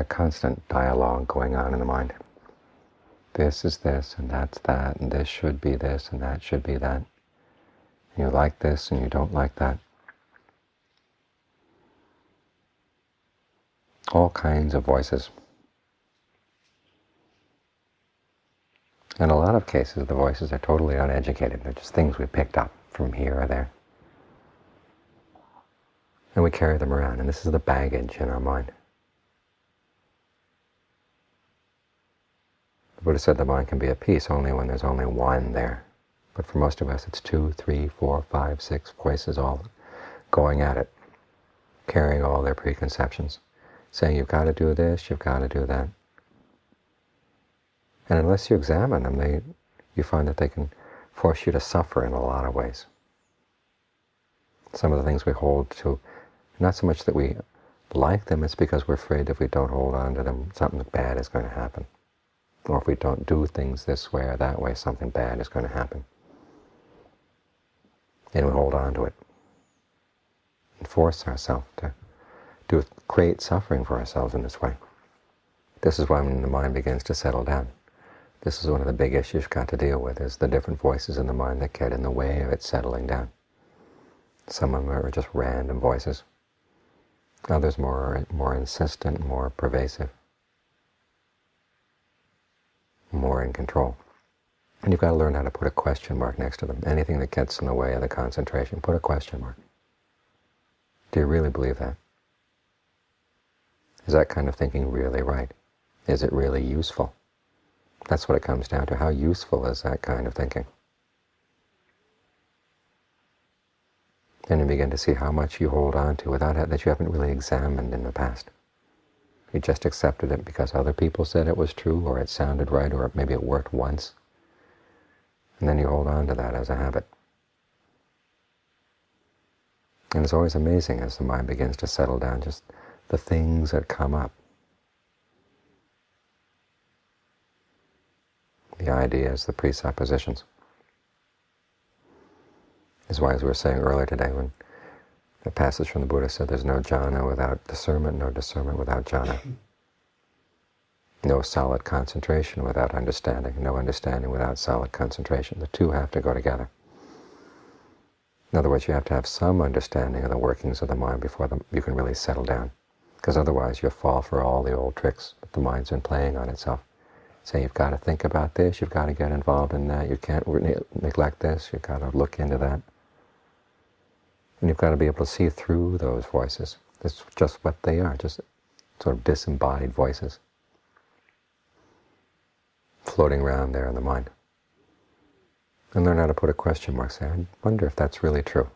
a constant dialogue going on in the mind. This is this, and that's that, and this should be this, and that should be that. You like this, and you don't like that. All kinds of voices. In a lot of cases, the voices are totally uneducated. They're just things we picked up from here or there. And we carry them around, and this is the baggage in our mind. The Buddha said the mind can be at peace only when there's only one there. But for most of us, it's 2, 3, 4, 5, 6 voices all going at it, carrying all their preconceptions, saying you've got to do this, you've got to do that. And unless you examine them, you find that they can force you to suffer in a lot of ways. Some of the things we hold to, not so much that we like them, it's because we're afraid if we don't hold on to them, something bad is going to happen. Or if we don't do things this way or that way, something bad is going to happen. And we hold on to it and force ourselves to create suffering for ourselves in this way. This is when the mind begins to settle down. This is one of the big issues you've got to deal with, is the different voices in the mind that get in the way of it settling down. Some of them are just random voices. Others more insistent, more pervasive, more in control. And you've got to learn how to put a question mark next to them. Anything that gets in the way of the concentration, put a question mark. Do you really believe that? Is that kind of thinking really right? Is it really useful? That's what it comes down to. How useful is that kind of thinking? Then you begin to see how much you hold on to without that you haven't really examined in the past. You just accepted it because other people said it was true, or it sounded right, or maybe it worked once. And then you hold on to that as a habit. And it's always amazing as the mind begins to settle down, just the things that come up. The ideas, the presuppositions. This is why, as we were saying earlier today, when the passage from the Buddha said there's no jhana without discernment, no discernment without jhana. No solid concentration without understanding, no understanding without solid concentration. The two have to go together. In other words, you have to have some understanding of the workings of the mind before you can really settle down. Because otherwise you'll fall for all the old tricks that the mind's been playing on itself. Saying you've got to think about this, you've got to get involved in that, you can't neglect this, you've got to look into that. And you've got to be able to see through those voices. That's just what they are, just sort of disembodied voices floating around there in the mind. And learn how to put a question mark, say, I wonder if that's really true.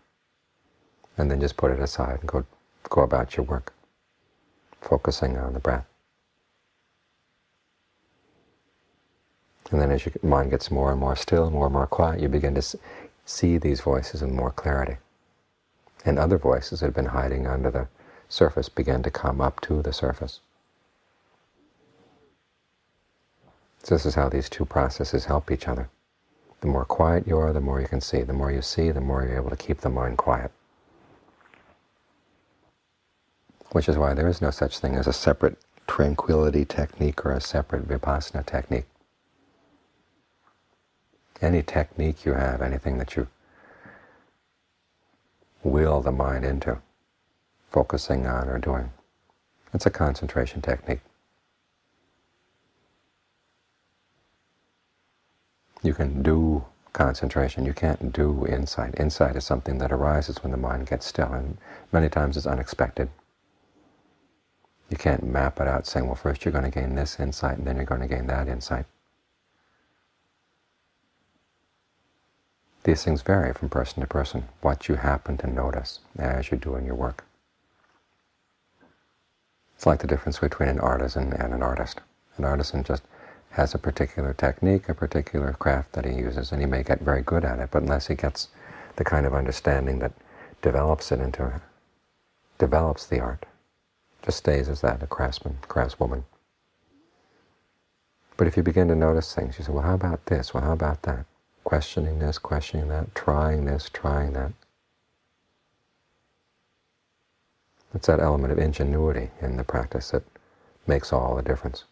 And then just put it aside and go about your work, focusing on the breath. And then as your mind gets more and more still, more and more quiet, you begin to see these voices in more clarity. And other voices that have been hiding under the surface begin to come up to the surface. So this is how these two processes help each other. The more quiet you are, the more you can see. The more you see, the more you're able to keep the mind quiet. Which is why there is no such thing as a separate tranquility technique or a separate vipassana technique. Any technique you have, anything that you will the mind into, focusing on or doing, it's a concentration technique. You can do concentration, you can't do insight. Insight is something that arises when the mind gets still, and many times it's unexpected. You can't map it out saying, well, first you're going to gain this insight, and then you're going to gain that insight. These things vary from person to person, what you happen to notice as you're doing your work. It's like the difference between an artisan and an artist. An artisan just has a particular technique, a particular craft that he uses, and he may get very good at it, but unless he gets the kind of understanding that develops the art, just stays as that, a craftsman, craftswoman. But if you begin to notice things, you say, well, how about this? Well, how about that? Questioning this, questioning that, trying this, trying that. It's that element of ingenuity in the practice that makes all the difference.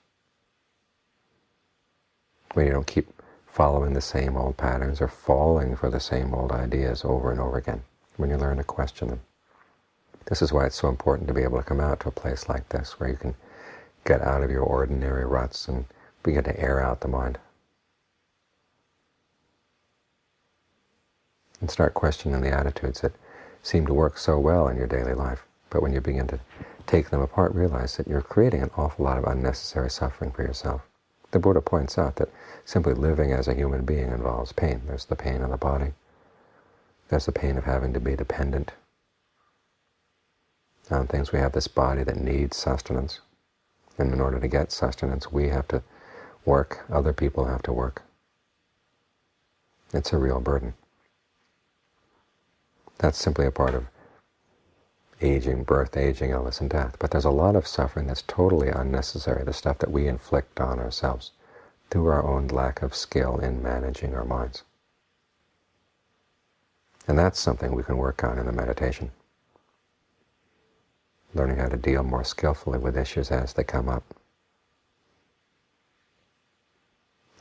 When you don't keep following the same old patterns or falling for the same old ideas over and over again, when you learn to question them. This is why it's so important to be able to come out to a place like this, where you can get out of your ordinary ruts and begin to air out the mind. And start questioning the attitudes that seem to work so well in your daily life. But when you begin to take them apart, realize that you're creating an awful lot of unnecessary suffering for yourself. The Buddha points out that simply living as a human being involves pain. There's the pain of the body. There's the pain of having to be dependent on things. We have this body that needs sustenance. And in order to get sustenance, we have to work. Other people have to work. It's a real burden. That's simply a part of aging, birth, aging, illness, and death. But there's a lot of suffering that's totally unnecessary, the stuff that we inflict on ourselves through our own lack of skill in managing our minds. And that's something we can work on in the meditation. Learning how to deal more skillfully with issues as they come up.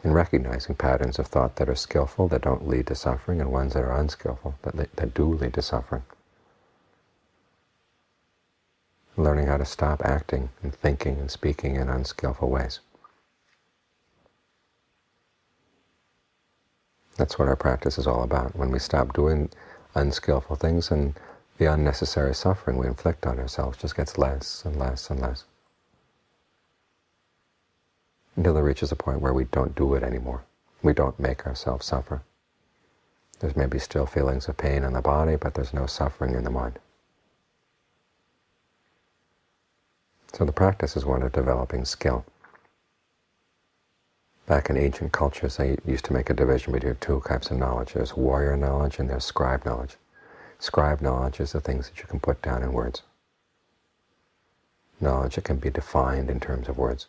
And recognizing patterns of thought that are skillful, that don't lead to suffering, and ones that are unskillful, that do lead to suffering. Learning how to stop acting and thinking and speaking in unskillful ways. That's what our practice is all about. When we stop doing unskillful things, and the unnecessary suffering we inflict on ourselves just gets less and less and less, until it reaches a point where we don't do it anymore. We don't make ourselves suffer. There's maybe still feelings of pain in the body, but there's no suffering in the mind. So the practice is one of developing skill. Back in ancient cultures, they used to make a division between two types of knowledge. There's warrior knowledge and there's scribe knowledge. Scribe knowledge is the things that you can put down in words. Knowledge that can be defined in terms of words.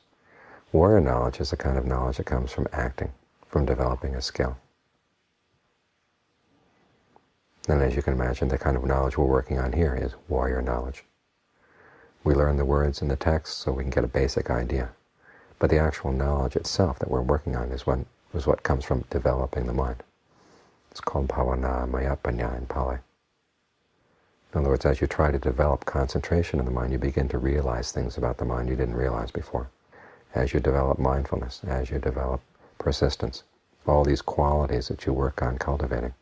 Warrior knowledge is the kind of knowledge that comes from acting, from developing a skill. And as you can imagine, the kind of knowledge we're working on here is warrior knowledge. We learn the words in the text so we can get a basic idea. But the actual knowledge itself that we're working on is what comes from developing the mind. It's called bhavana maya panya in Pali. In other words, as you try to develop concentration in the mind, you begin to realize things about the mind you didn't realize before. As you develop mindfulness, as you develop persistence, all these qualities that you work on cultivating.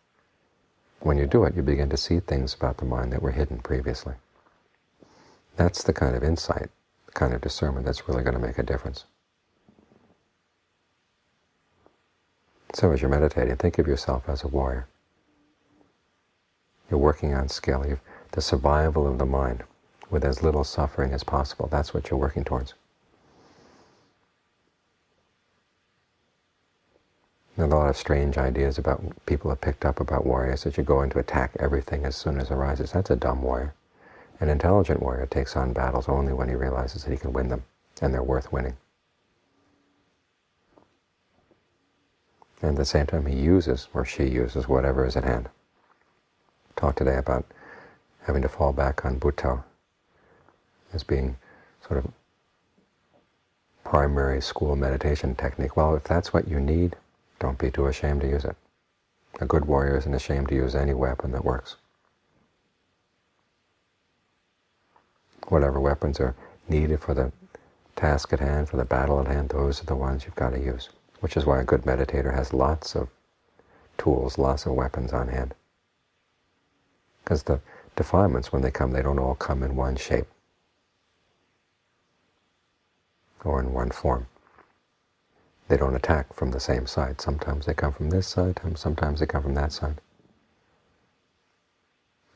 When you do it, you begin to see things about the mind that were hidden previously. That's the kind of insight, the kind of discernment that's really going to make a difference. So as you're meditating, think of yourself as a warrior. You're working on skill, the survival of the mind with as little suffering as possible. That's what you're working towards. There are a lot of strange ideas about people have picked up about warriors, that you go in to attack everything as soon as it arises. That's a dumb warrior. An intelligent warrior takes on battles only when he realizes that he can win them, and they're worth winning. And at the same time, he uses, or she uses, whatever is at hand. Talk today about having to fall back on Bhutto as being sort of primary school meditation technique. Well, if that's what you need, don't be too ashamed to use it. A good warrior isn't ashamed to use any weapon that works. Whatever weapons are needed for the task at hand, for the battle at hand, those are the ones you've got to use. Which is why a good meditator has lots of tools, lots of weapons on hand. Because the defilements, when they come, they don't all come in one shape or in one form. They don't attack from the same side. Sometimes they come from this side, sometimes they come from that side.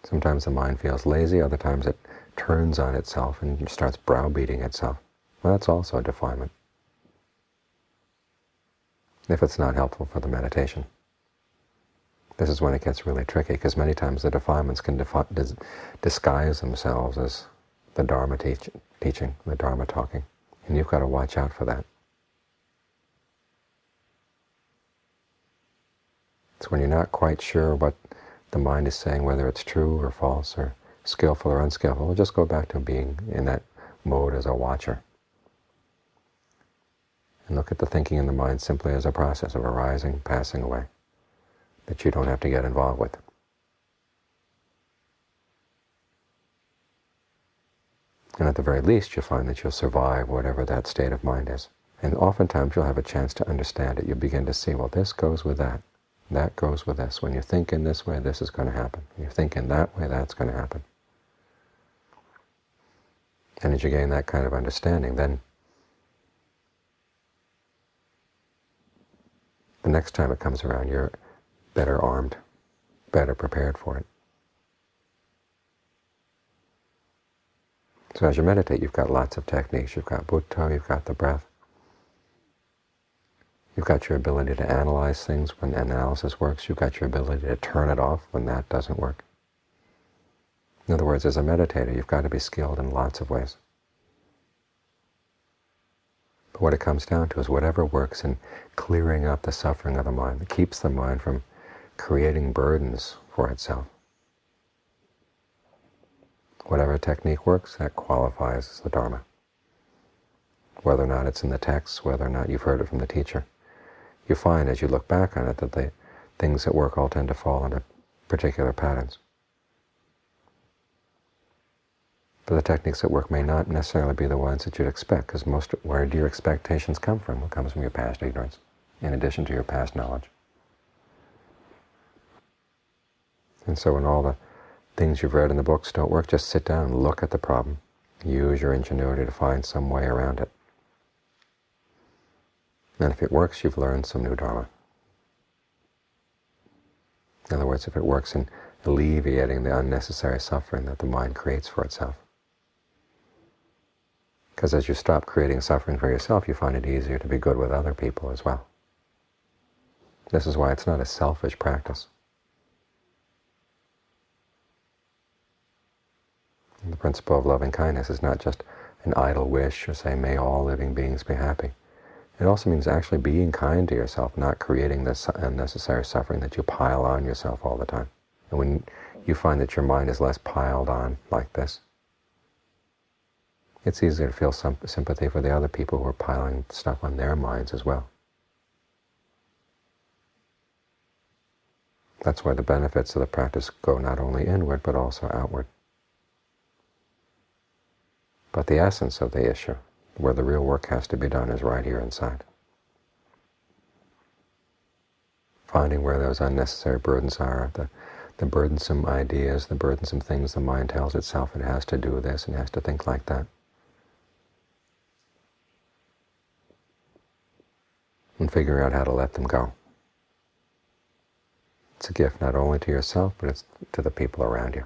Sometimes the mind feels lazy, other times it turns on itself and starts browbeating itself. Well, that's also a defilement, if it's not helpful for the meditation. This is when it gets really tricky, because many times the defilements can disguise themselves as the Dharma teaching, the Dharma talking, and you've got to watch out for that. It's when you're not quite sure what the mind is saying, whether it's true or false or skillful or unskillful. We'll just go back to being in that mode as a watcher. And look at the thinking in the mind simply as a process of arising, passing away, that you don't have to get involved with. And at the very least, you'll find that you'll survive whatever that state of mind is. And oftentimes you'll have a chance to understand it. You'll begin to see, well, this goes with that. That goes with this. When you think in this way, this is going to happen. When you think in that way, that's going to happen. And as you gain that kind of understanding, then the next time it comes around, you're better armed, better prepared for it. So as you meditate, you've got lots of techniques. You've got Buddha, you've got the breath. You've got your ability to analyze things when analysis works. You've got your ability to turn it off when that doesn't work. In other words, as a meditator, you've got to be skilled in lots of ways. But what it comes down to is whatever works in clearing up the suffering of the mind, that keeps the mind from creating burdens for itself. Whatever technique works, that qualifies as the Dharma. Whether or not it's in the text, whether or not you've heard it from the teacher, you find as you look back on it that the things that work all tend to fall into particular patterns. But the techniques that work may not necessarily be the ones that you'd expect, because where do your expectations come from? It comes from your past ignorance, in addition to your past knowledge. And so when all the things you've read in the books don't work, just sit down and look at the problem. Use your ingenuity to find some way around it. And if it works, you've learned some new Dharma. In other words, if it works in alleviating the unnecessary suffering that the mind creates for itself. Because as you stop creating suffering for yourself, you find it easier to be good with other people as well. This is why it's not a selfish practice. And the principle of loving kindness is not just an idle wish or say, may all living beings be happy. It also means actually being kind to yourself, not creating this unnecessary suffering that you pile on yourself all the time. And when you find that your mind is less piled on like this, it's easier to feel some sympathy for the other people who are piling stuff on their minds as well. That's why the benefits of the practice go not only inward, but also outward. But the essence of the issue, where the real work has to be done, is right here inside. Finding where those unnecessary burdens are, the burdensome ideas, the burdensome things the mind tells itself it has to do this and it has to think like that. And figuring out how to let them go. It's a gift not only to yourself, but it's to the people around you.